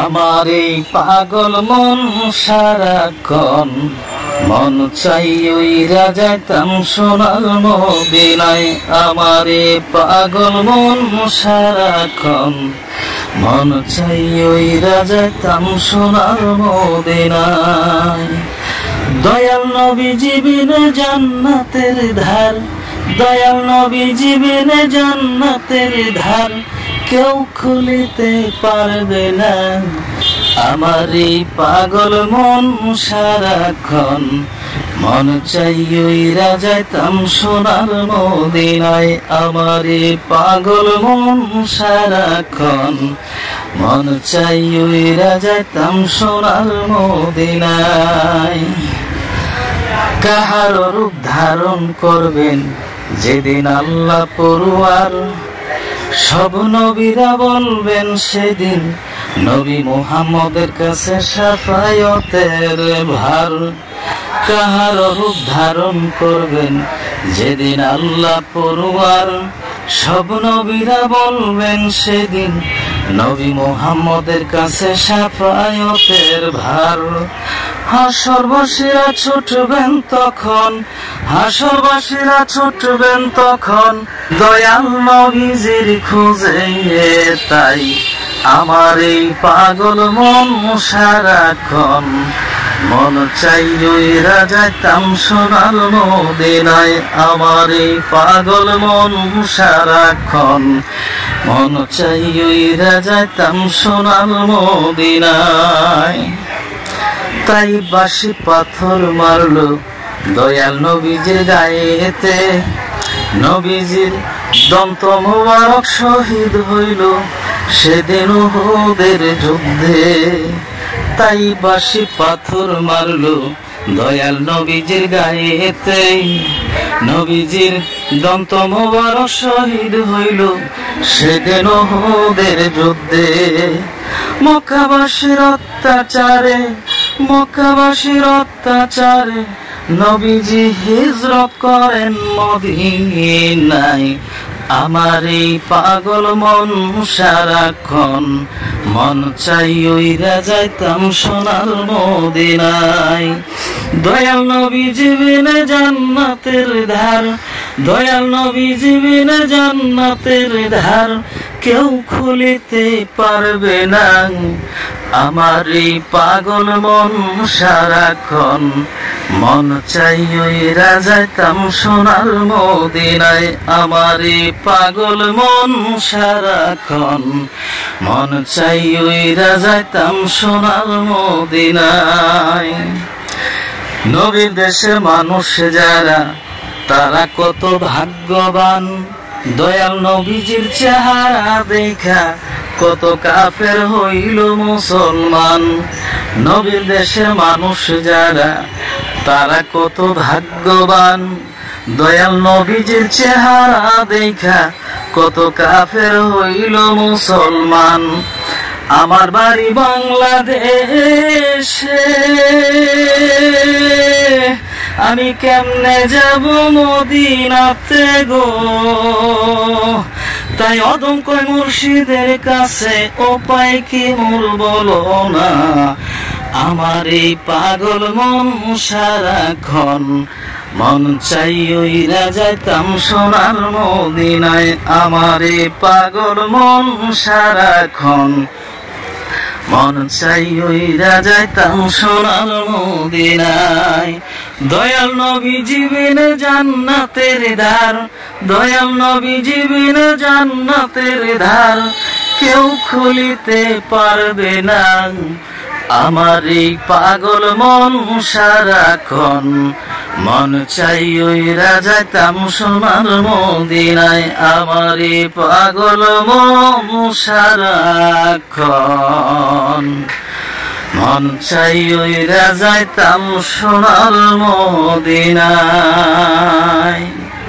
আমার এই পাগল মন সারাক্ষণ মন চাই উইরা যাইতাম সোনার মদিনায়। আমার এই পাগল মন সারাক্ষণ মন চাই উইরা যাইতাম সোনার মদিনায়। দয়াল নবী জীবনে জান্নাতের ধার, দয়াল নবী জীবনে জান্নাতের ধার কেউ খুলিতে পারবে না। আমার এই পাগল মন সারাক্ষণ মন চাই উইরা যাইতাম সোনার মদিনায়। আমার এই পাগল মন সারাক্ষণ মন চাই উইরা যাইতাম সোনার মদিনায়। কাহার রূপ ধারণ করবেন যেদিন আল্লাহ পরওয়ার, সব নবীরা বলবেন সেদিন নবী মুহাম্মদের কাছে শাফায়াতের ভার। কাহার রূপ ধারণ করবেন যেদিন আল্লাহ পরওয়ার, সব নবীরা বলবেন সেদিন নবী মুহাম্মদের কাছে শাফায়াতের ভার। হাসরবাসীরা ছুটবেন তখন, হাসরবাসীরা ছুটবেন তখন দয়াল নবীজির খুঁজে। তাই আমার এই পাগল মন সারাক্ষণ মন চাই উইরা যাইতাম সোনার মদিনায়। আমার এই পাগল মন সারাক্ষণ মন চাই উইরা যাইতাম সোনার মদিনায়। তাই বাঁশি পাথর মারলো দয়াল নবীজির গায়েতে, নবীজির দন্ত মোবারক শহীদ হইল সেদিন উহুদের যুদ্ধে। তাই বাঁশি পাথর মারলো দয়াল নবীজির গায়েতে, নবীজির দন্ত মোবারক শহীদ হইল সেদিন উহুদের যুদ্ধে। মক্কাবাসীর অত্যাচারে, মক্কাবাসীর অত্যাচারে নবীজি হিজরত করেন মদিনায়। আমার এই পাগল মন সারাক্ষণ মন চাই উইরা যাইতাম সোনার মদিনায়। দয়াল নবী জীবনে জান্নাতের ধার, দয়াল নবী জীবনে জান্নাতের ধার কেউ খুলিতে পারবে না। আমার এই পাগল মন সারাক্ষণ মন চাই উইরা যাইতাম সোনার মদিনায়। আমার এই পাগল মন সারাক্ষণ মন চাই উইরা যাইতাম সোনার মদিনায়। নবীর দেশের মানুষ যারা তারা কত ভাগ্যবান, দয়াল নবীজির চেহারা দেখা কত কাফের হইল মুসলমান। নবীর দেশের মানুষ যারা তারা কত ভাগ্যবান, দয়াল নবীজির চেহারা দেখা কত কাফের হইল মুসলমান। আমার বাড়ি বাংলাদেশে, আমি কেমনে যাব মদিনাতে গো। তাই অদম কই মুর্শিদের কাছে উপায় কি মূল বলো না। আমার এই পাগল মন সারাক্ষণ মন চাই উইরা যাইতাম সোনার মদিনায়। আমার এই পাগল মন সারাক্ষণ মন চাই উইরা যাইতাম সোনার মদিনায়। দয়াল নবী জীবনে জান্নাতের ধার, দয়াল নবী জীবনে জান্নাতের ধার কেউ খুলিতে পারবে না। আমার এই পাগল মন সারাক্ষণ মন চাই উইরা যাইতাম সোনার মদিনায়। আমার এই পাগল মন সারাক্ষণ মন চাই উইরা যাইতাম সোনার মদিনায়।